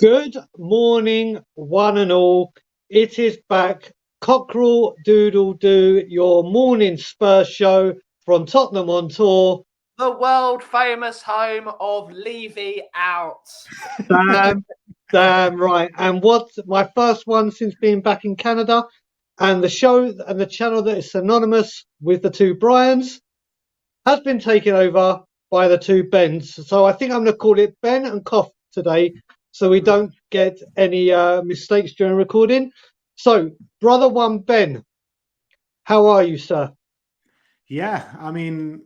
Good morning, one and all. It is back. Cockerel Doodle Doo, your morning Spurs show from Tottenham on tour. The world famous home of Levy out. Damn right. And what's my first one since being back in Canada, and the show and the channel that is synonymous with the two Brians has been taken over by the two Bens. So I think I'm going to call it Ben and Cough today, so we don't get any mistakes during recording. So, brother one Ben, how are you, sir? Yeah, I mean,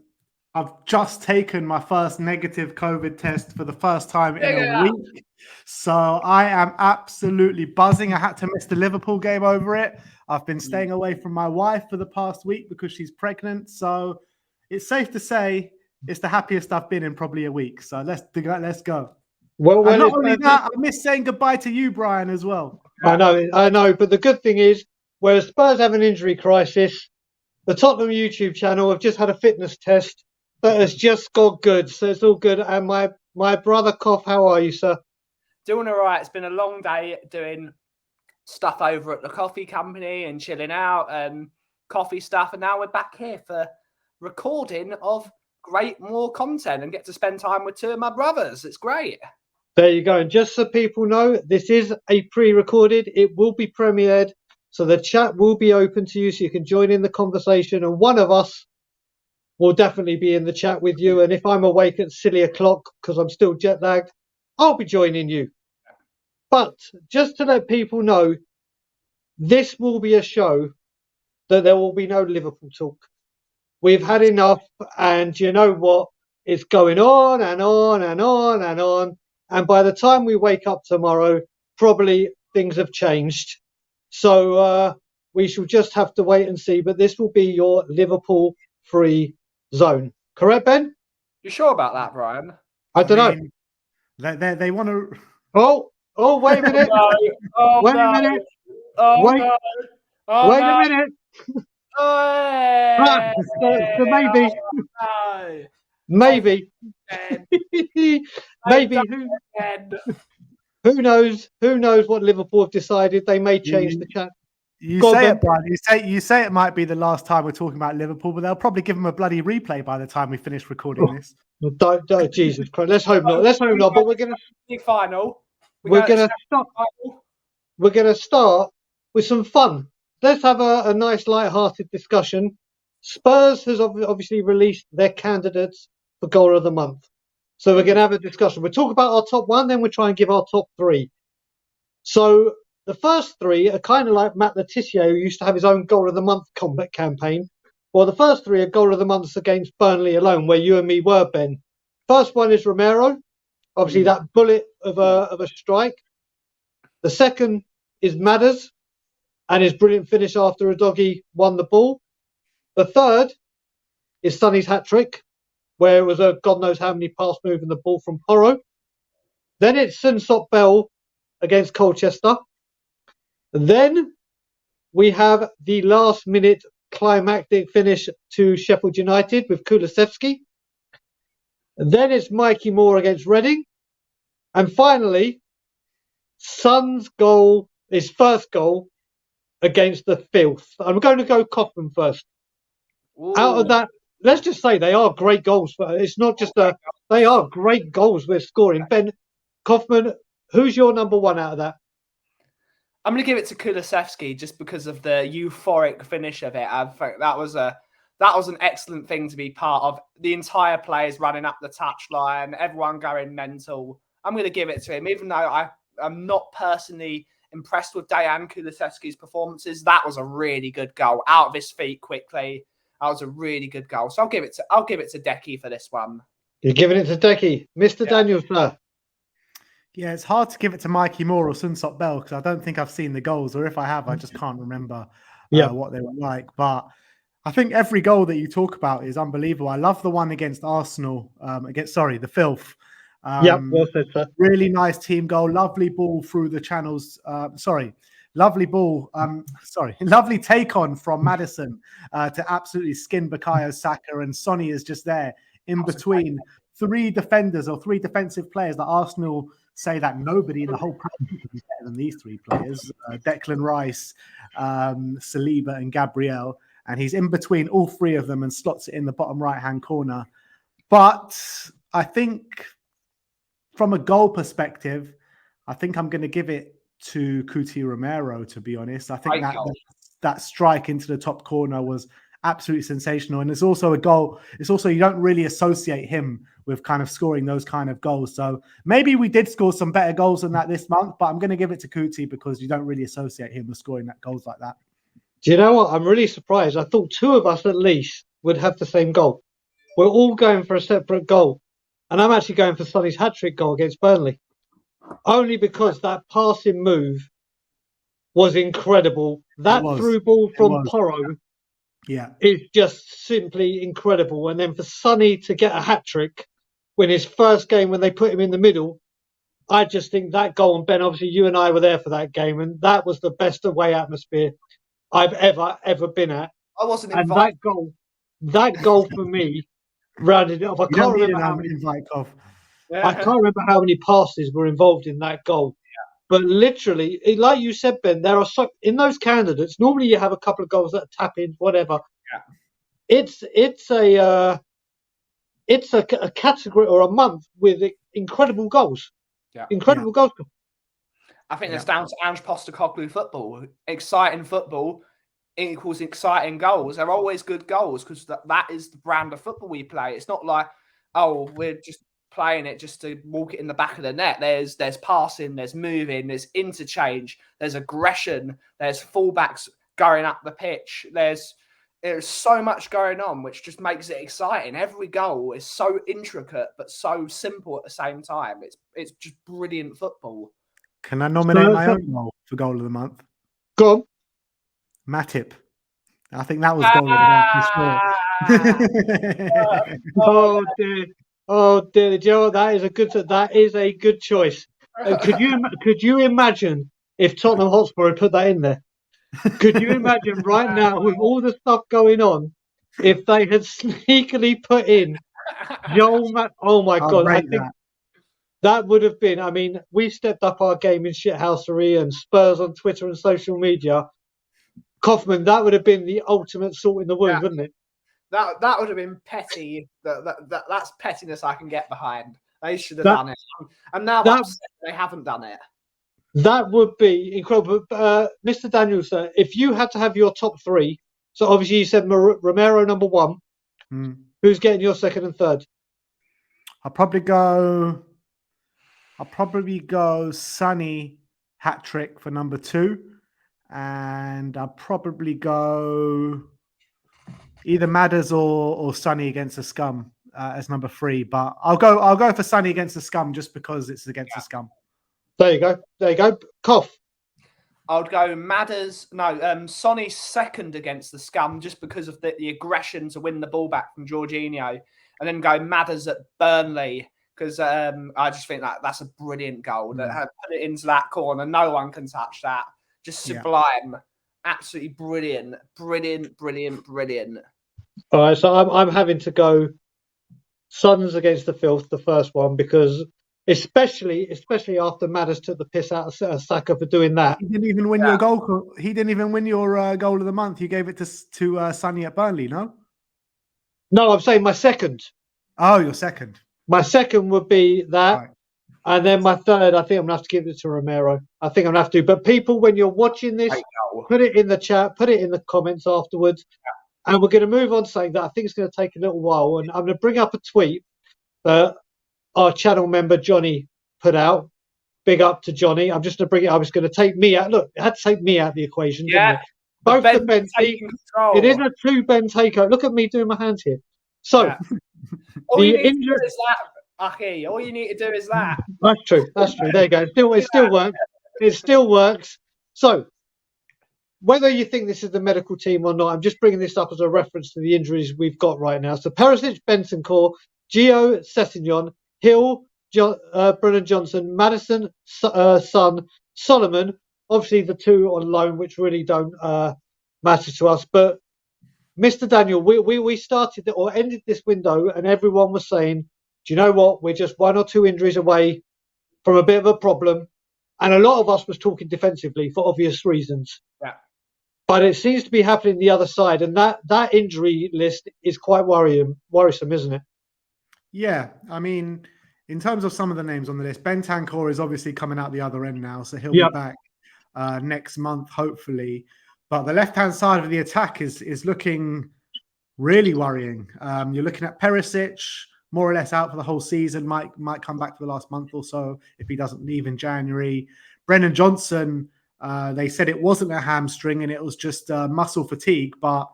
I've just taken my first negative COVID test for the first time in a week. So I am absolutely buzzing. I had to miss the Liverpool game over it. I've been staying away from my wife for the past week because she's pregnant. So it's safe to say it's the happiest I've been in probably a week. So let's go. Well, and not only that, I miss saying goodbye to you, Brian, as well. I know. But the good thing is, whereas Spurs have an injury crisis, the Tottenham YouTube channel have just had a fitness test that has just got good. So it's all good. And my brother Cough, how are you, sir? Doing all right. It's been a long day doing stuff over at the coffee company and chilling out and coffee stuff. And now we're back here for recording of more content and get to spend time with two of my brothers. It's great. There you go. And just so people know, this is a pre-recorded. It will be premiered. So the chat will be open to you so you can join in the conversation. And one of us will definitely be in the chat with you. And if I'm awake at silly o'clock because I'm still jet lagged, I'll be joining you. But just to let people know, this will be a show that there will be no Liverpool talk. We've had enough. And you know what? It's going on and on and on and on. And by the time we wake up tomorrow, probably things have changed. So we shall just have to wait and see. But this will be your Liverpool-free zone. Correct, Ben? You sure about that, Brian? I don't know. They want to... Oh, wait a minute. Wait a minute. Wait a minute. So maybe. Maybe. Maybe. Who knows? Who knows what Liverpool have decided? They may change the chat. You say it, Brian. You say it might be the last time we're talking about Liverpool, but they'll probably give them a bloody replay by the time we finish recording this. Don't, Jesus Christ! Let's hope not. Let's hope not. But we're gonna final. We're gonna start with some fun. Let's have a nice, light-hearted discussion. Spurs has obviously released their candidates for Goal of the Month. So we're going to have a discussion. We'll talk about our top one, then we'll try and give our top three. So the first three are kind of like Matt Letizia, who used to have his own Goal of the Month combat campaign. Well, the first three are Goal of the Months against Burnley alone, where you and me were, Ben. First one is Romero. Obviously, that bullet of a strike. The second is Madders and his brilliant finish after a doggy won the ball. The third is Sonny's hat-trick, where it was a God knows how many pass moving the ball from Porro. Then it's Sunsop Bell against Colchester. Then we have the last-minute climactic finish to Sheffield United with Kulusevski. Then it's Mikey Moore against Reading. And finally, Son's goal, his first goal against the Filth. I'm going to go Kaufman first. Ooh. Out of that, let's just say they are great goals. It's not just they are great goals we're scoring. Ben Kaufman, who's your number one out of that? I'm going to give it to Kulusevski just because of the euphoric finish of it. I think that was an excellent thing to be part of. The entire players running up the touchline, everyone going mental. I'm going to give it to him, even though I'm not personally impressed with Dejan Kulusevski's performances. That was a really good goal, out of his feet quickly. That was a really good goal. So I'll give it to Decky for this one. You're giving it to Decky, Mr. Daniels, sir. Yeah, it's hard to give it to Mikey Moore or Sunsop Bell because I don't think I've seen the goals, or if I have, I just can't remember what they were like. But I think every goal that you talk about is unbelievable. I love the one against Arsenal, the Filth. Well said, sir. Really nice team goal. Lovely ball through the channels. Lovely ball. Lovely take on from Maddison to absolutely skin Bukayo Saka, and Sonny is just there in between three defenders or three defensive players that Arsenal say that nobody in the whole Premier League can be better than these three players: Declan Rice, Saliba, and Gabriel. And he's in between all three of them and slots it in the bottom right-hand corner. But I think from a goal perspective, I think I'm going to give it to Cuti Romero, to be honest. I think that strike into the top corner was absolutely sensational. And it's also a goal. It's also, you don't really associate him with kind of scoring those kind of goals. So maybe we did score some better goals than that this month, but I'm going to give it to Cuti because you don't really associate him with scoring that goals like that. Do you know what? I'm really surprised. I thought two of us at least would have the same goal. We're all going for a separate goal. And I'm actually going for Sonny's hat-trick goal against Burnley. Only because that passing move was incredible. That through ball from Porro is just simply incredible. And then for Sonny to get a hat-trick when his first game, when they put him in the middle, I just think that goal, and Ben, obviously you and I were there for that game, and that was the best away atmosphere I've ever been at. I wasn't invited. And that goal for me rounded it off. I can't remember how many passes were involved in that goal. Yeah. But literally, like you said, Ben, there are in those candidates. Normally, you have a couple of goals that tap in, whatever. Yeah. It's a category or a month with incredible goals. Yeah. Incredible goals. I think that's down to Ange Postecoglou football. Exciting football equals exciting goals. They're always good goals because that is the brand of football we play. It's not like, oh, we're just playing it just to walk it in the back of the net. There's passing, there's moving, there's interchange, there's aggression, there's fullbacks going up the pitch. There's so much going on, which just makes it exciting. Every goal is so intricate but so simple at the same time. It's just brilliant football. Can I nominate my own goal for goal of the month? Go on. Matip. I think that was goal of the month for sure. Oh dear, Joe, that is a good choice. Could you imagine if Tottenham Hotspur had put that in there? Could you imagine right now with all the stuff going on if they had sneakily put in Joel Oh my God, I think that would have been. I mean, we stepped up our game in shithousery and Spurs on Twitter and social media. Kaufman, that would have been the ultimate salt in the wound, wouldn't it? That would have been petty. That's pettiness I can get behind. They should have done it, and now they haven't done it. That would be incredible. Mr. Daniels, if you had to have your top three, so obviously you said Romero number one. Who's getting your second and third? I'll probably go Sonny hat trick for number two. And I'll probably go either Madders or Sonny against the Scum as number three. But I'll go for Sonny against the Scum just because it's against the Scum. There you go. Cough. I would go Madders. No, Sonny's second against the Scum just because of the aggression to win the ball back from Jorginho, and then go Madders at Burnley because I just think that's a brilliant goal. That put it into that corner. No one can touch that. Just sublime, absolutely brilliant. All right, so I'm having to go Suns against the Filth, the first one, because especially after Madders took the piss out of Saka for doing that. He didn't even win your goal. He didn't even win your goal of the month. You gave it to Sonny at Burnley, no? No, I'm saying my second. Oh, your second. My second would be that. Right. And then my third, I think I'm going to have to give it to Romero. I think I'm going to have to. But people, when you're watching this, put it in the chat, put it in the comments afterwards. Yeah. And we're going to move on to something that I think is going to take a little while. And I'm going to bring up a tweet that our channel member, Johnny, put out. Big up to Johnny. I'm just going to bring it. I was going to take me out. Look, it had to take me out of the equation, didn't it? Both the Ben. It is a two Ben takeover. Look at me doing my hands here. So, the injury is that. Aki, all you need to do is that. That's true. There you go. It still works. It still works. So, whether you think this is the medical team or not, I'm just bringing this up as a reference to the injuries we've got right now. So, Perisic, Bentancur, Gio, Sessegnon, Hill, Brennan Johnson, Madison, Son, Solomon. Obviously, the two on loan, which really don't matter to us. But, Mr. Daniel, we started or ended this window, and everyone was saying, do you know what? We're just one or two injuries away from a bit of a problem, and a lot of us was talking defensively for obvious reasons. Yeah. But it seems to be happening the other side, and that injury list is quite worrisome, isn't it? Yeah, I mean, in terms of some of the names on the list, Bentancur is obviously coming out the other end now, so he'll be back next month, hopefully. But the left-hand side of the attack is looking really worrying. You're looking at Perisic, more or less out for the whole season, might come back for the last month or so if he doesn't leave in January. Brennan Johnson, they said it wasn't a hamstring and it was just muscle fatigue, but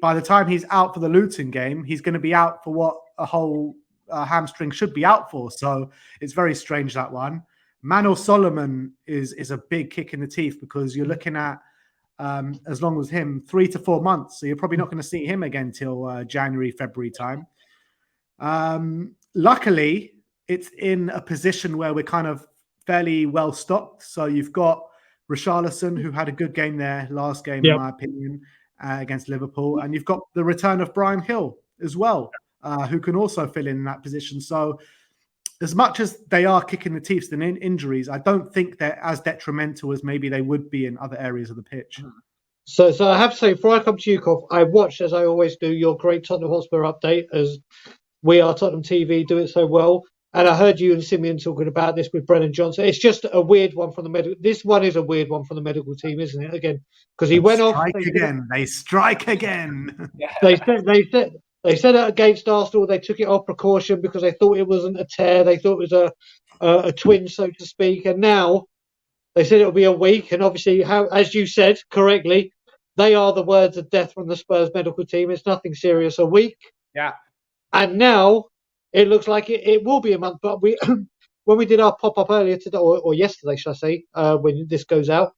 by the time he's out for the Luton game, he's going to be out for what a whole hamstring should be out for. So it's very strange, that one. Manor Solomon is a big kick in the teeth because you're looking at, as long as him, 3 to 4 months. So you're probably not going to see him again till January, February time. Luckily, it's in a position where we're kind of fairly well stocked. So you've got Richarlison, who had a good game there last game, in my opinion, against Liverpool. And you've got the return of Bryan Hill as well, who can also fill in that position. So as much as they are kicking the teeth and injuries, I don't think they're as detrimental as maybe they would be in other areas of the pitch. So I have to say, before I come to you, Koff, I watched, as I always do, your great Tottenham Hotspur update, as we are Tottenham TV, do it so well. And I heard you and Simeon talking about this with Brennan Johnson. It's just a weird one from the medical. This one is a weird one from the medical team, isn't it? Again, because he went off. They strike again. They said it against Arsenal. They took it off precaution because they thought it wasn't a tear. They thought it was a twinge, so to speak. And now they said it'll be a week. And obviously, as you said correctly, they are the words of death from the Spurs medical team. It's nothing serious. A week. Yeah. And now it looks like it will be a month. But when we did our pop-up earlier today, or yesterday, should I say, when this goes out,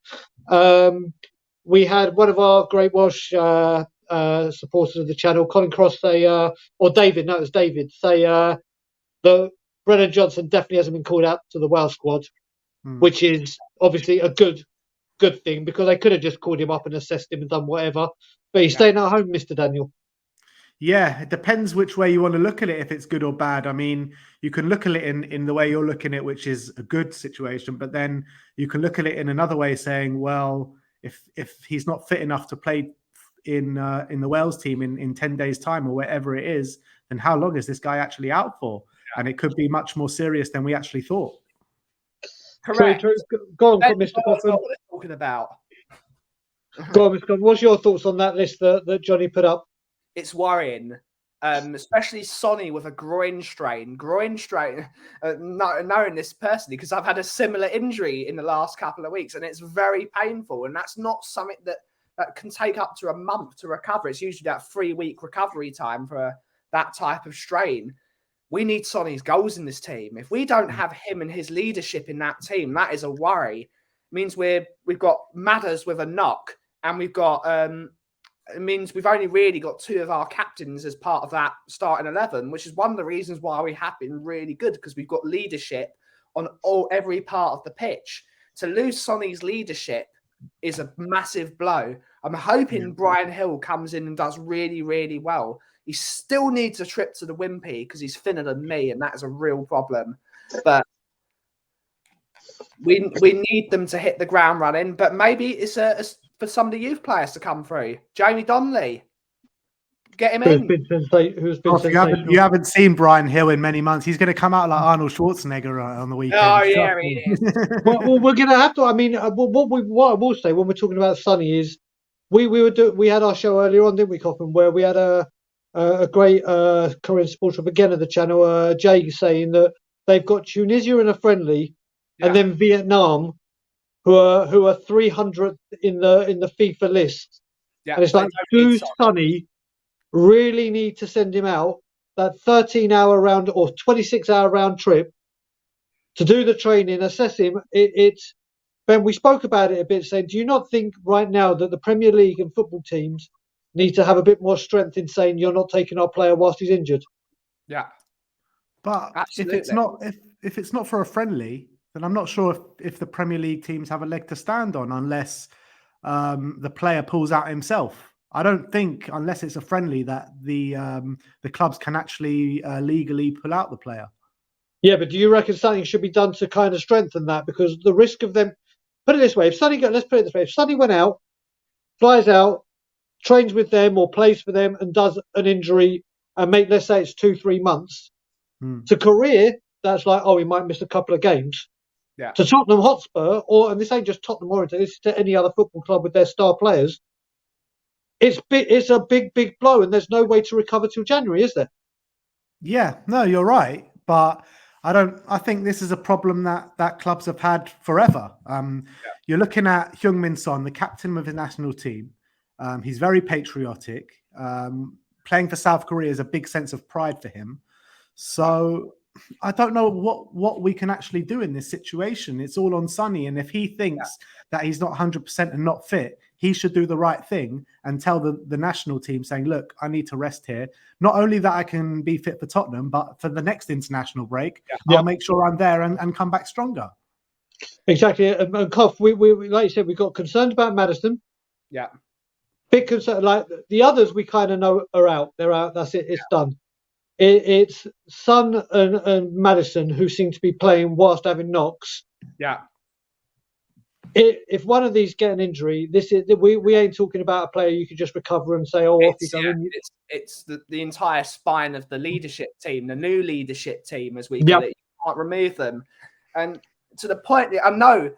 we had one of our great Welsh supporters of the channel, Colin Cross, say, or David, no, it was David, say that Brennan Johnson definitely hasn't been called out to the Wales squad, which is obviously a good thing, because they could have just called him up and assessed him and done whatever. But he's staying at home, Mr. Daniel. Yeah, it depends which way you want to look at it, if it's good or bad. I mean, you can look at it in the way you're looking at it, which is a good situation, but then you can look at it in another way, saying, well, if he's not fit enough to play in the Wales team in 10 days' time or wherever it is, then how long is this guy actually out for? And it could be much more serious than we actually thought. Correct. True. Go on, Mr. Coffin. What we're talking about. Go on, Mr. Coffin. What's your thoughts on that list that Johnny put up? It's worrying, especially Sonny with a groin strain. Knowing this personally, because I've had a similar injury in the last couple of weeks, and it's very painful. And that's not something that can take up to a month to recover. It's usually that 3-week recovery time for that type of strain. We need Sonny's goals in this team. If we don't have him and his leadership in that team, that is a worry. It means we've got Madders with a knock, and we've got it means we've only really got 2 of our captains as part of that starting 11, which is one of the reasons why we have been really good, because we've got leadership on every part of the pitch. To lose Sonny's leadership is a massive blow. I'm hoping Bryan Hill comes in and does really, really well. He still needs a trip to the Wimpy because he's thinner than me, and that is a real problem. But we need them to hit the ground running. But maybe it's for some of the youth players to come through. Jamie Donnelly, get him in. You haven't seen Bryan Hill in many months. He's going to come out like Arnold Schwarzenegger on the weekend. Oh yeah, he is. well, we're going to have to. I mean, what I will say when we're talking about Sonny is we had our show earlier on, didn't we, Coffin, where we had a great Korean supporter again of the channel, Jay, saying that they've got Tunisia in a friendly, and then Vietnam, who are 300th in the FIFA list. Yeah, and it's like, do Sonny really need to send him out that 13-hour round or 26-hour round trip to do the training, assess him? It's Ben, we spoke about it a bit, saying, do you not think right now that the Premier League and football teams need to have a bit more strength in saying you're not taking our player whilst he's injured? Yeah, but absolutely. if it's not for a friendly, then I'm not sure if the Premier League teams have a leg to stand on unless the player pulls out himself. I don't think, unless it's a friendly, that the clubs can actually legally pull out the player. Yeah, but do you reckon something should be done to kind of strengthen that? Because the risk of them, put it this way, let's put it this way, if Sonny went out, flies out, trains with them or plays for them and does an injury and let's say it's 2-3 months, to career, that's like, oh, he might miss a couple of games. Yeah. To Tottenham Hotspur, and this ain't just Tottenham oriented, this is to any other football club with their star players, it's a big blow and there's no way to recover till January, is there? Yeah, no, you're right. But I think this is a problem that clubs have had forever. You're looking at Heung-min Son, the captain of the national team. He's very patriotic. Playing for South Korea is a big sense of pride for him. So I don't know what we can actually do in this situation. It's all on Sonny. And if he thinks that he's not 100% and not fit, he should do the right thing and tell the national team saying, look, I need to rest here. Not only that I can be fit for Tottenham, but for the next international break, I'll make sure I'm there and come back stronger. Exactly. And Koff, we like you said, we got concerned about Maddison. Yeah. Big concern. Like the others, we kind of know are out. They're out. That's it. It's done. It's Son and Maddison who seem to be playing whilst having knocks. Yeah. If one of these get an injury, we ain't talking about a player you could just recover and say, off you go. It's the entire spine of the leadership team, the new leadership team, as we call it. You can't remove them. And to the point that I know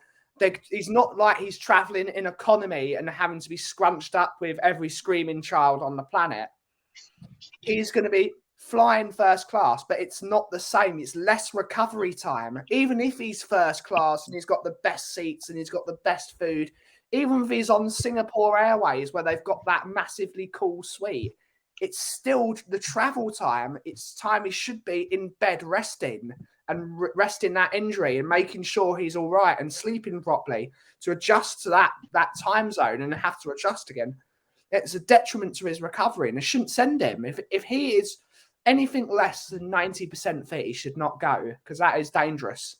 he's not like he's traveling in economy and having to be scrunched up with every screaming child on the planet. He's going to be flying first class, but it's not the same. It's less recovery time. Even if he's first class and he's got the best seats and he's got the best food, even if he's on Singapore Airways where they've got that massively cool suite, it's still the travel time. It's time he should be in bed resting and resting that injury and making sure he's all right and sleeping properly to adjust to that time zone and have to adjust again. It's a detriment to his recovery and I shouldn't send him. If he is anything less than 90% fit, he should not go because that is dangerous.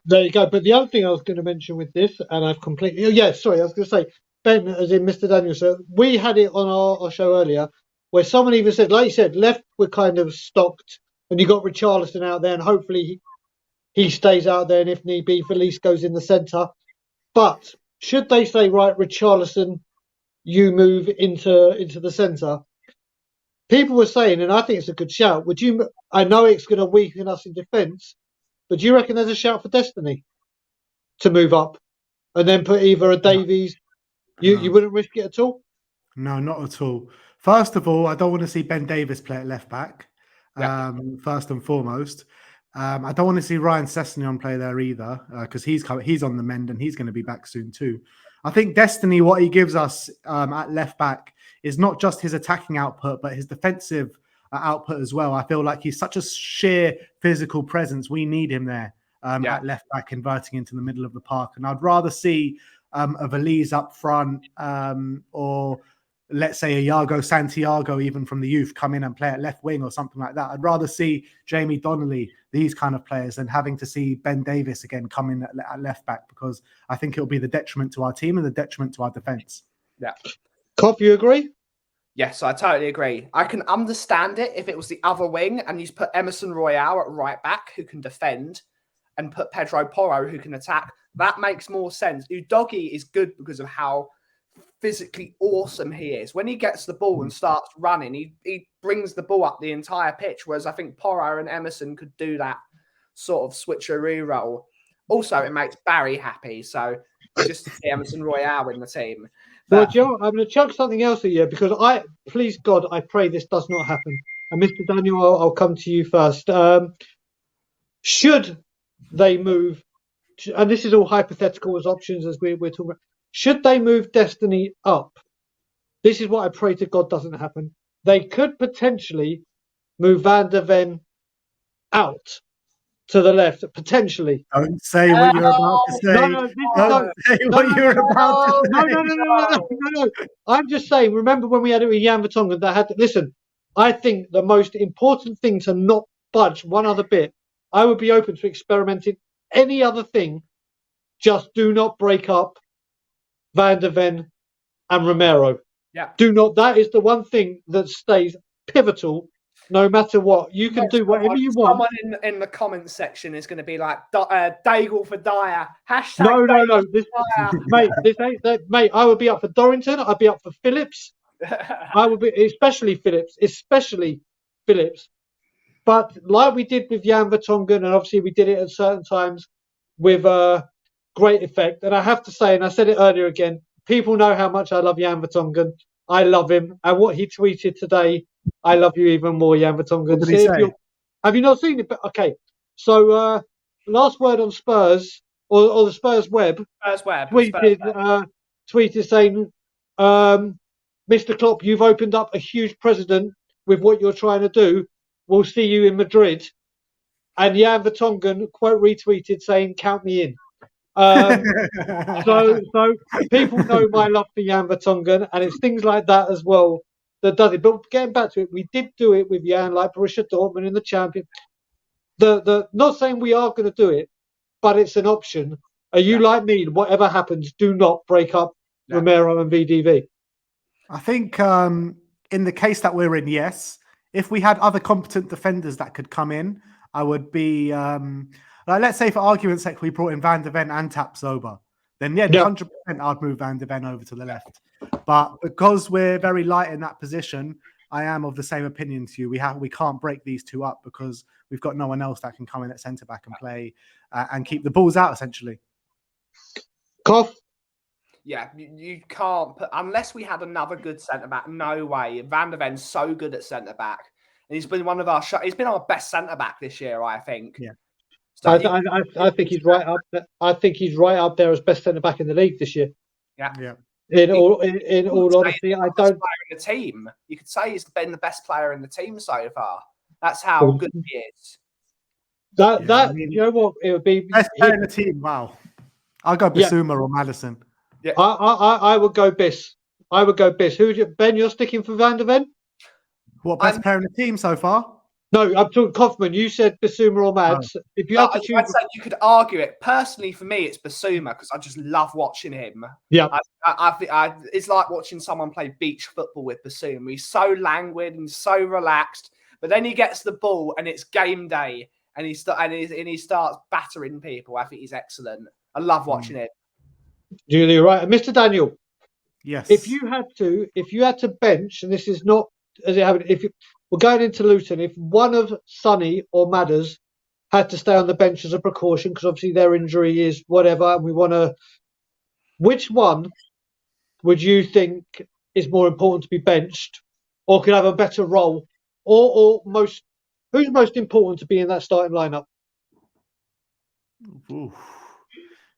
There you go. But the other thing I was going to mention with this, and I've completely... I was going to say, Ben, as in Mr. Daniel, so we had it on our show earlier where someone even said, like you said, left were kind of stocked and you got Richarlison out there and hopefully he stays out there and if need be, Felice goes in the centre. But should they say, right, Richarlison, you move into the centre? People were saying, and I think it's a good shout, I know it's going to weaken us in defence, but do you reckon there's a shout for Destiny to move up and then put either a Davies? You wouldn't risk it at all? No, not at all. First of all, I don't want to see Ben Davies play at left back, first and foremost. I don't want to see Ryan Sessegnon play there either because he's on the mend and he's going to be back soon too. I think Destiny, what he gives us at left back is not just his attacking output, but his defensive output as well. I feel like he's such a sheer physical presence. We need him there at left back, inverting into the middle of the park. And I'd rather see a Valise up front or let's say a Iago Santiago, even from the youth, come in and play at left wing or something like that. I'd rather see Jamie Donnelly, these kind of players, than having to see Ben Davies again come in at left back because I think it'll be the detriment to our team and the detriment to our defence. Yeah. Koff, you agree? Yes, I totally agree. I can understand it if it was the other wing and you put Emerson Royale at right back who can defend and put Pedro Porro who can attack. That makes more sense. Udogie is good because of how physically awesome he is. When he gets the ball and starts running, he brings the ball up the entire pitch, whereas I think Porro and Emerson could do that sort of switcheroo role. Also, it makes Barry happy, so just to see Emerson Royale in the team. Well, Joe, I'm going to chuck something else at you because please God, I pray this does not happen. And Mr. Daniel, I'll come to you first. Should they move, and this is all hypothetical as options as we're talking about, should they move Destiny up? This is what I pray to God doesn't happen. They could potentially move Van der Ven out to the left, potentially. Don't say what you're about to say. No. I'm just saying, remember when we had it with Jan Vertonghen that had to, listen, I think the most important thing to not budge one other bit, I would be open to experimenting any other thing, just do not break up Van der Ven and Romero. Yeah. Do not. That is the one thing that stays pivotal no matter what. You can do whatever you want. Someone in the comments section is going to be like, Daigle for Dyer. Hashtag No. Daigle for Dyer. Mate, this ain't that. Mate, I would be up for Dorrington. I'd be up for Phillips. I would be, especially Phillips. But like we did with Jan Vertonghen, and obviously we did it at certain times with great effect. And I have to say, and I said it earlier again, people know how much I love Jan Vertonghen. I love him. And what he tweeted today, I love you even more, Jan Vertonghen. What did he say? Have you not seen it? Okay. So last word on Spurs, or the Spurs web, tweeted saying, Mr. Klopp, you've opened up a huge precedent with what you're trying to do. We'll see you in Madrid. And Jan Vertonghen quote retweeted saying, count me in. So people know my love for Jan Vertonghen, and it's things like that as well that does it. But getting back to it, we did do it with Jan, like Borussia Dortmund in the Champions. The not saying we are going to do it, but it's an option. Are you like me? Whatever happens, do not break up Romero and VDV. I think in the case that we're in, yes. If we had other competent defenders that could come in, I would be like, let's say for argument's sake, we brought in Van der Ven and Tapsoba. Then 100% I'd move Van der Ven over to the left. But because we're very light in that position, I am of the same opinion to you. We can't break these two up because we've got no one else that can come in at centre back and play and keep the balls out essentially. Cough. Yeah, you can't put, unless we had another good centre back. No way. Van der Ven's so good at centre back, and he's been he's been our best centre back this year, I think. Yeah, so I think he's right up there. I think he's right up there as best centre back in the league this year. Yeah. In all honesty, I don't. Player in the team, you could say he's been the best player in the team so far. That's how good he is. You know what? It would be best player in the team. Wow, I'll go Bissouma or Maddison. Yeah, I would go Biss. Ben, you're sticking for Van der Ven? What best player in the team so far? No, I'm talking Kaufman. You said Bissouma or Mads. If you had to choose, I'd say you could argue it. Personally, for me, it's Bissouma because I just love watching him. Yeah, I think it's like watching someone play beach football with Bissouma. He's so languid and so relaxed, but then he gets the ball and it's game day, and he starts battering people. I think he's excellent. I love watching it. You're right, Mr. Daniel. Yes. If you had to bench, and this is not as it happened, we're going into Luton, if one of Sonny or Madders had to stay on the bench as a precaution, because obviously their injury is whatever, and we want to, which one would you think is more important to be benched, or could have a better role, or who's most important to be in that starting lineup? Ooh.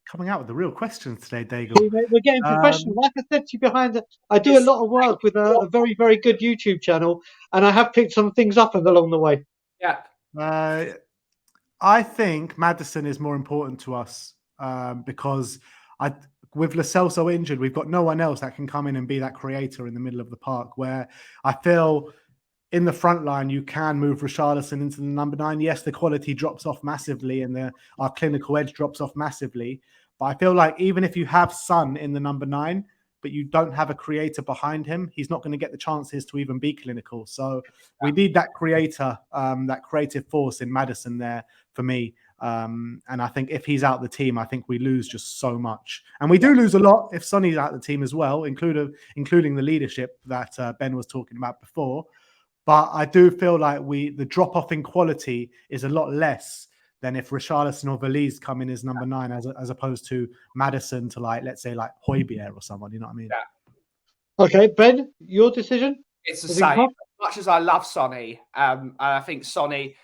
Coming out with the real questions today, Daigle. We're getting professional. Like I said to you behind it, I do a lot of work with a very, very good YouTube channel, and I have picked some things up along the way. Yeah. I think Maddison is more important to us because with Lo Celso injured, we've got no one else that can come in and be that creator in the middle of the park, where I feel in the front line, you can move Richarlison into the number 9. Yes, the quality drops off massively and our clinical edge drops off massively. But I feel like even if you have Son in the number 9, but you don't have a creator behind him, he's not going to get the chances to even be clinical. So we need that creator, that creative force in Maddison there for me. And I think if he's out the team, I think we lose just so much. And we do lose a lot if Sonny's out the team as well, including the leadership that Ben was talking about before. But I do feel like the drop-off in quality is a lot less than if Richarlison or Valise come in as number 9 as opposed to Maddison to let's say Højbjerg or someone, you know what I mean? Yeah. Okay, Ben, your decision? It's the same. As much as I love Sonny, I think Sonny,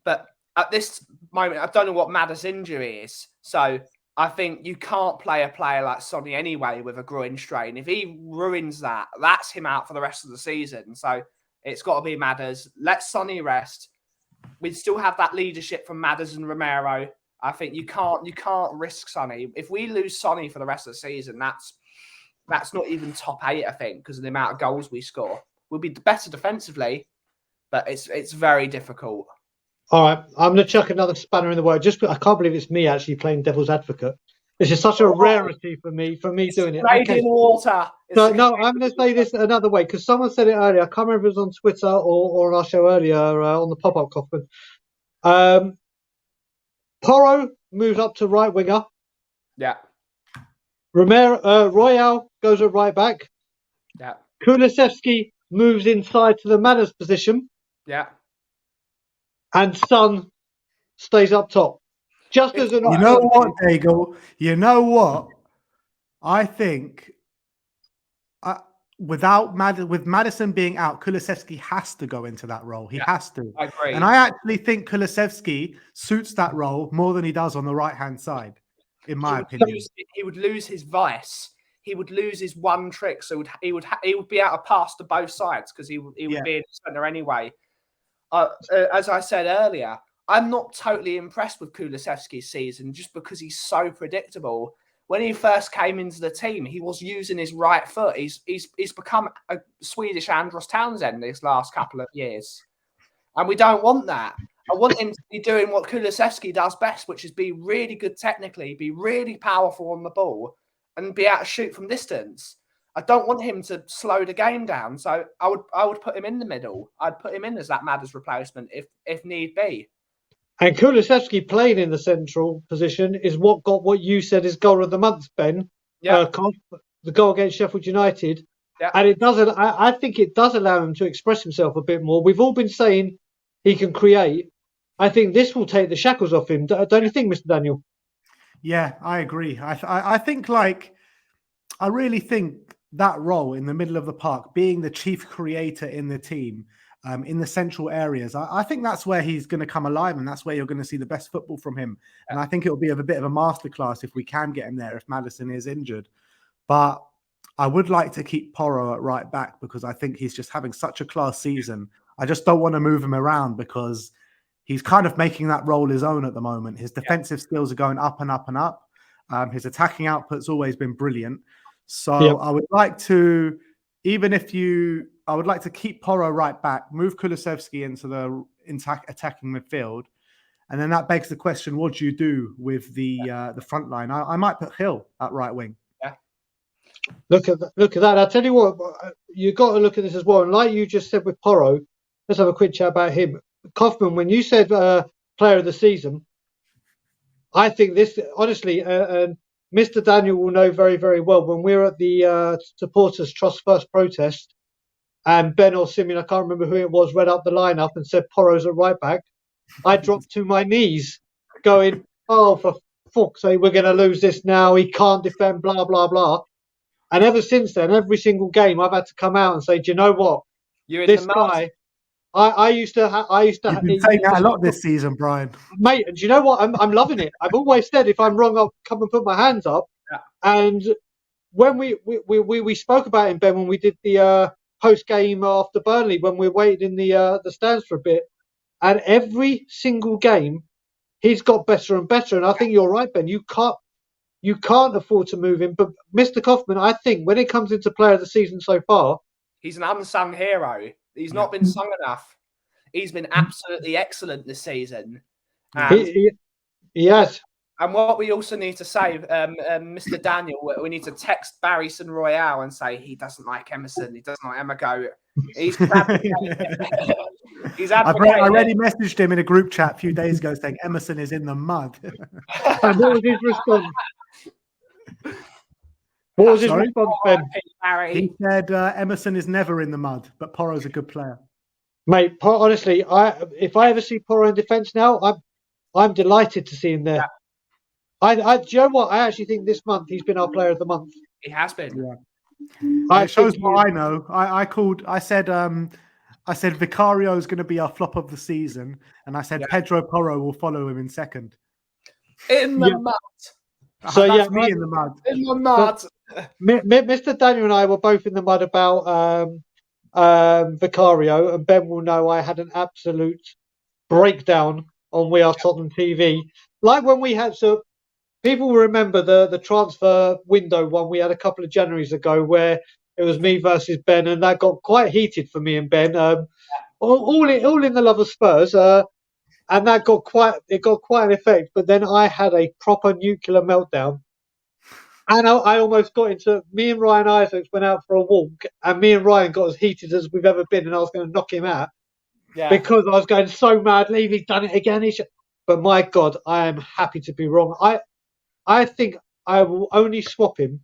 but at this moment, I don't know what Madders' injury is. So I think you can't play a player like Sonny anyway with a groin strain. If he ruins that, that's him out for the rest of the season. So it's got to be Madders. Let Sonny rest. We still have that leadership from Madders and Romero. I think you can't risk Sonny. If we lose Sonny for the rest of the season, that's not even top 8, I think, because of the amount of goals we score. We'll be better defensively, but it's very difficult. All right, I'm going to chuck another spanner in the works. I can't believe it's me actually playing devil's advocate. This is such a rarity for me It's doing it. Canadian water. It's No, the no, I'm going to say this another way because someone said it earlier. I can't remember if it was on Twitter or on our show earlier on the pop-up Kaufman. Porro moves up to right winger. Yeah, Royale goes at right back. yeah, Kulusevski moves inside to the Manners position, yeah. and Son stays up top. Just as an You know alternative. what, Daigle? You know what? I think with Madison being out, Kulusevski has to go into that role. He has to. I agree. And I actually think Kulusevski suits that role more than he does on the right-hand side, in my opinion. He would lose his vice. He would lose his one trick. So he would be able to pass to both sides because he would be in the centre anyway. As I said earlier, I'm not totally impressed with Kulusevski's season just because he's so predictable. When he first came into the team, he was using his right foot. He's become a Swedish Andros Townsend these last couple of years. And we don't want that. I want him to be doing what Kulusevski does best, which is be really good technically, be really powerful on the ball, and be able to shoot from distance. I don't want him to slow the game down. So I would put him in the middle. I'd put him in as that Madders replacement if need be. And Kulusevski playing in the central position is what got what you said is goal of the month, Ben. Yeah. The goal against Sheffield United. Yeah. And it doesn't. I think it does allow him to express himself a bit more. We've all been saying he can create. I think this will take the shackles off him. Don't you think, Mr. Daniel? Yeah, I agree. I think I really think that role in the middle of the park, being the chief creator in the team, in the central areas, I think that's where he's going to come alive, and that's where you're going to see the best football from him. And I think it'll be a bit of a masterclass if we can get him there if Maddison is injured. But I would like to keep Porro at right back because I think he's just having such a class season. I just don't want to move him around because he's kind of making that role his own at the moment. His defensive skills are going up and up and up. His attacking output's always been brilliant. So I would like to, I would like to keep Porro right back, move Kulusevski into the attacking midfield. And then that begs the question, what do you do with the front line? I might put Hill at right wing. Yeah. Look at that. I'll tell you what, you've got to look at this as well. And like you just said with Porro, let's have a quick chat about him. Kaufman, when you said player of the season, I think this, honestly, Mr. Daniel will know very, very well. When we were at the Supporters Trust first protest, and Ben or Simeon, I can't remember who it was, read up the lineup and said Porro's at right back, I dropped to my knees going, oh, for fuck's sake, we're going to lose this now. He can't defend, blah, blah, blah. And ever since then, every single game, I've had to come out and say, do you know what? This guy, I used to You've been saying that a lot this season, Brian. Mate, and do you know what? I'm loving it. I've always said if I'm wrong, I'll come and put my hands up. Yeah. And when we spoke about him, Ben, when we did the post game after Burnley, when we waited in the stands for a bit, and every single game he's got better and better. And I think you're right, Ben. You can't afford to move him. But Mr. Kaufman, I think when it comes into player of the season so far, he's an unsung hero. He's not been sung enough. He's been absolutely excellent this season. He has. And what we also need to say, Mr. Daniel, we need to text Barryson Royale and say he doesn't like Emerson. He doesn't like Emago. He's he's I already messaged him in a group chat a few days ago saying Emerson is in the mud. And what was his response? What was his response, Ben? He said Emerson is never in the mud, but Porro's a good player. Mate, honestly, if I ever see Porro in defence now, I'm delighted to see him there. Yeah. Do you know what? I actually think this month he's been our player of the month. He has been. Yeah. It shows what I know. I said Vicario is going to be our flop of the season, and I said Pedro Porro will follow him in second. In the mud. So that's me in the mud. In the mud. Mr. Daniel and I were both in the mud about Vicario, and Ben will know I had an absolute breakdown on We Are Tottenham TV. Like when we had, so people remember the transfer window one we had a couple of Januaries ago where it was me versus Ben, and that got quite heated for me and Ben. All in the love of Spurs, and that got quite an effect. But then I had a proper nuclear meltdown And I almost got into me and Ryan Isaacs went out for a walk, and me and Ryan got as heated as we've ever been, and I was going to knock him out because I was going so mad. Leave, he's done it again. But my God, I am happy to be wrong. I think I will only swap him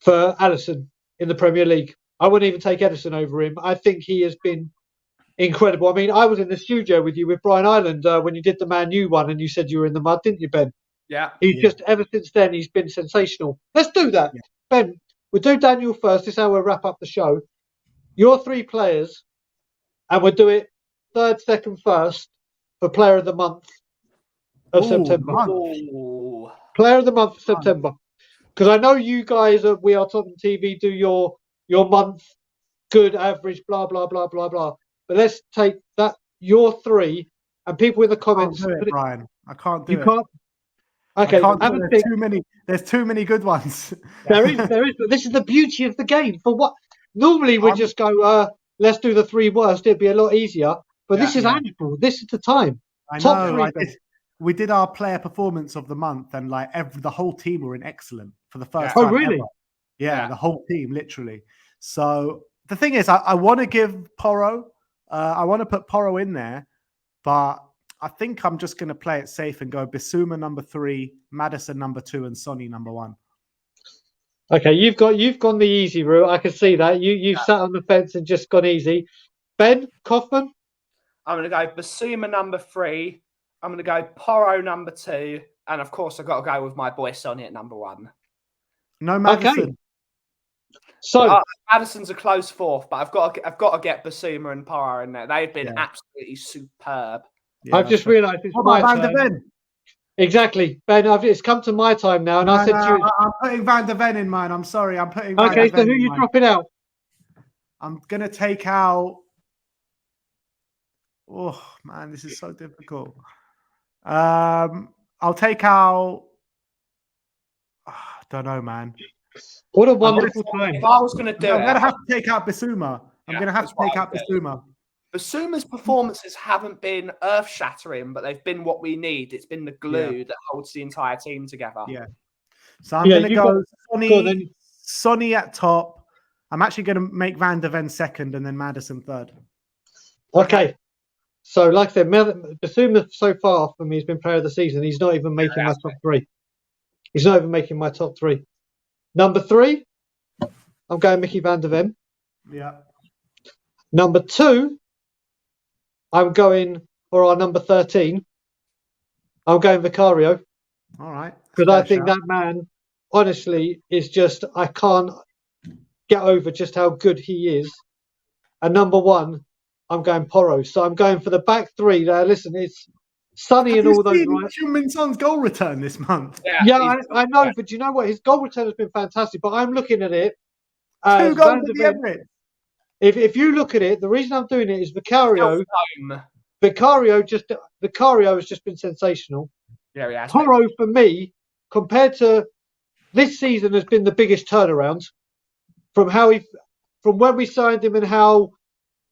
for Alisson in the Premier League. I wouldn't even take Edison over him. I think he has been incredible. I mean, I was in the studio with you with Brian Ireland when you did the Man U one, and you said you were in the mud, didn't you, Ben? Yeah. He's just, ever since then, he's been sensational. Let's do that. Yeah. Ben, we'll do Daniel first. This is how we'll wrap up the show. Your three players, and we'll do it third, second, first for Player of the Month of September. Player of the Month of September. Because I know you guys at We Are Tottenham TV do your month, good, average, blah, blah, blah, blah, blah. But let's take that, your three, and people in the comments. I can't do it, Brian. I can't do it. Can't? Okay, I can't do it. There's too many good ones. There is. But this is the beauty of the game. For what? Normally we just go, let's do the three worst. It'd be a lot easier. But this is amicable. This is the time. I Top know. three. We did our player performance of the month, and like the whole team were in excellent for the first Oh, time. really? Ever. Yeah, the whole team, literally. So the thing is, I want to give Porro. I want to put Porro in there, but I think I'm just going to play it safe and go Bissouma number 3, Maddison number 2, and Sonny number 1. Okay, you've gone the easy route. I can see that. You've sat on the fence and just gone easy. Ben Kaufman? I'm going to go Bissouma number 3. I'm going to go Porro number 2. And of course, I've got to go with my boy Sonny at number 1. No Maddison. Okay. So Maddison's a close fourth, but I've got to get Bissouma and Porro in there. They've been absolutely superb. Yeah, I've just realised it's my Van turn. der Ven? Exactly, Ben. It's come to my time now, and I said to you, I'm putting Van der Ven in mine. I'm sorry, I'm putting. Van der okay, so Ven who are in you mine. dropping out? I'm gonna take out. Oh man, this is so difficult. I'll take out. Don't know, man. What a wonderful time! If I was going to do I'm gonna have to take out Bissouma. I'm gonna have to take out do. Bissouma. Basuma's performances haven't been earth-shattering, but they've been what we need. It's been the glue that holds the entire team together. Yeah. So I'm going to go Sonny at top. I'm actually going to make Van der Ven second and then Maddison third. Okay. So, like I said, Bissouma so far for me has been player of the season. He's not even making my top 3. He's not even making my top 3. Number 3, I'm going Mickey Van der Ven. Yeah. Number 2, I'm going for our number 13. I'm going Vicario. All right. Because I think that man, honestly, is just, I can't get over just how good he is. And number 1, I'm going Porro. So I'm going for the back 3 there. Listen, it's Sonny and all those. Right? Min Son's goal return this month. Yeah, I know. But you know what? His goal return has been fantastic. But I'm looking at it. 2 goals at the Emirates. If you look at it, the reason I'm doing it is Vicario has just been sensational. Yeah, yeah. Porro for me, compared to this season, has been the biggest turnaround from when we signed him and how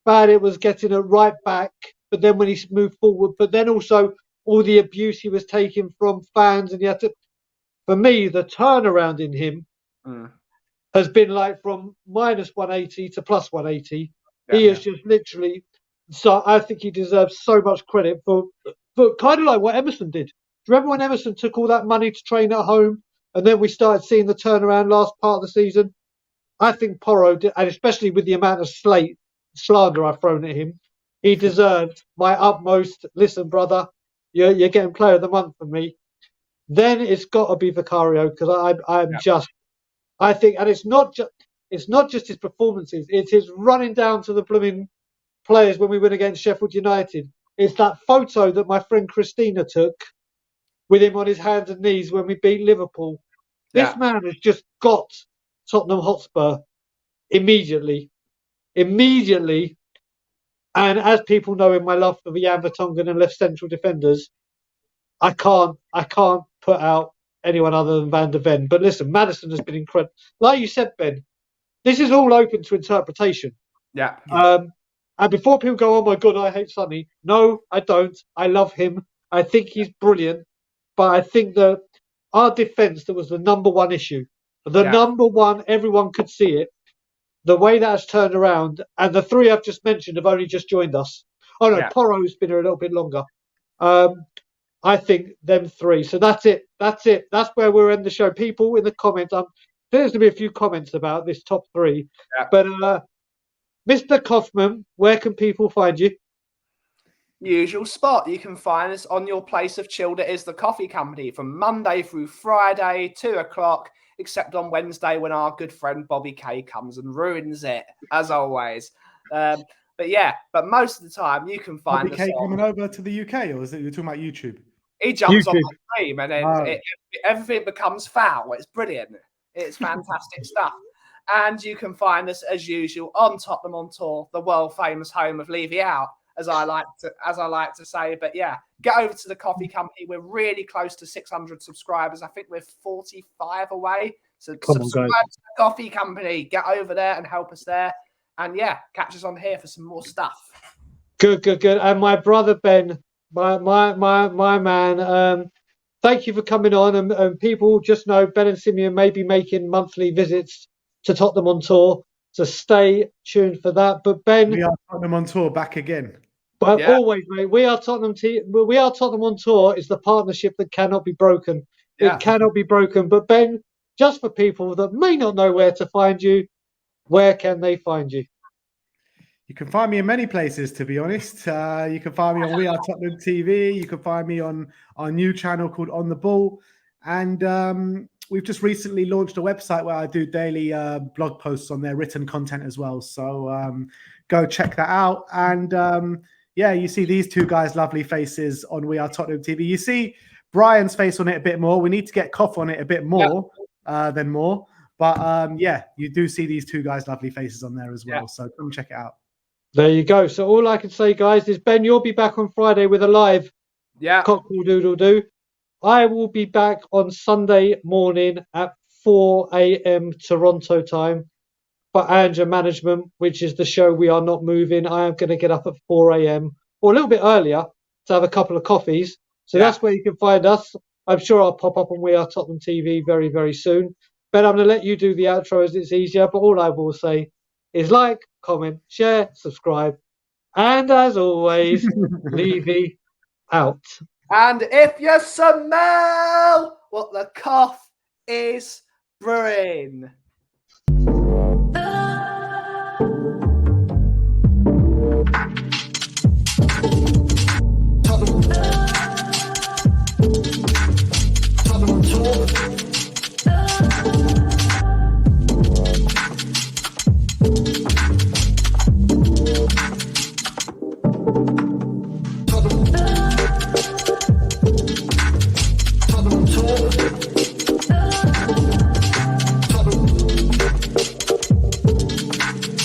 bad it was getting a right back, but then when he moved forward, but then also all the abuse he was taking from fans, and for me, the turnaround in him has been like from minus 180 to plus 180. He is just literally. So I think he deserves so much credit for kind of like what Emerson did. Do you remember when Emerson took all that money to train at home, and then we started seeing the turnaround last part of the season? I think Porro did, and especially with the amount of slander I've thrown at him, he deserved my utmost. Listen, brother, you're getting player of the month for me. Then it's got to be Vicario, because I think, and it's not just his performances; it's his running down to the blooming players when we win against Sheffield United. It's that photo that my friend Christina took with him on his hands and knees when we beat Liverpool. This man has just got Tottenham Hotspur immediately. And as people know in my love for the Jan Vertonghen and left central defenders, I can't put out anyone other than Van der Ven. But listen, Maddison has been incredible. Like you said, Ben, this is all open to interpretation. Yeah. And before people go, oh my God, I hate Sonny. No, I don't. I love him. I think he's brilliant. But I think that our defence that was the number one issue. The number one, everyone could see it. The way that has turned around, and the three I've just mentioned have only just joined us. Oh no, Poro's been here a little bit longer. I think them three. So that's it. That's it. That's where we'll end the show. People in the comments. There's going to be a few comments about this top three. Yeah. But Mr. Kaufman, where can people find you? Usual spot. You can find us on your place of chill that is the coffee company from Monday through Friday, 2:00, except on Wednesday when our good friend Bobby K comes and ruins it, as always. But most of the time you can find Bobby us K coming over to the UK, or is it you're talking about YouTube? He jumps on the stream and then everything becomes foul. It's brilliant. It's fantastic stuff. And you can find us as usual on Tottenham on Tour, the world famous home of Levy Out, as I like to say. But yeah, get over to the coffee company. We're really close to 600 subscribers. I think we're 45 away. So subscribe to the coffee company. Get over there and help us there. And yeah, catch us on here for some more stuff. Good. And my brother Ben, my man, thank you for coming on. And people just know Ben and Simeon may be making monthly visits to Tottenham on Tour, so stay tuned for that. But Ben, we are Tottenham on Tour back again. But always, mate, we are Tottenham on Tour is the partnership that cannot be broken. Yeah. It cannot be broken. But Ben, just for people that may not know where to find you, where can they find you? You can find me in many places, to be honest. You can find me on We Are Tottenham TV. You can find me on our new channel called On the Ball. And we've just recently launched a website where I do daily blog posts on their written content as well. So go check that out. And yeah, you see these two guys' lovely faces on We Are Tottenham TV. You see Brian's face on it a bit more. We need to get Koff on it a bit more than more. But yeah, you do see these two guys' lovely faces on there as well. So come check it out. There you go. So all I can say, guys, is Ben, you'll be back on Friday with a live Cockerel Doodle Doo. I will be back on Sunday morning at 4 a.m. Toronto time for Anger Management, which is the show We Are Not Moving. I am going to get up at 4 a.m. or a little bit earlier to have a couple of coffees. So that's where you can find us. I'm sure I'll pop up on We Are Tottenham TV very, very soon. Ben, I'm going to let you do the outro as it's easier. But all I will say is like, comment, share, subscribe. And as always, Levy out. And if you smell what the cough is brewing.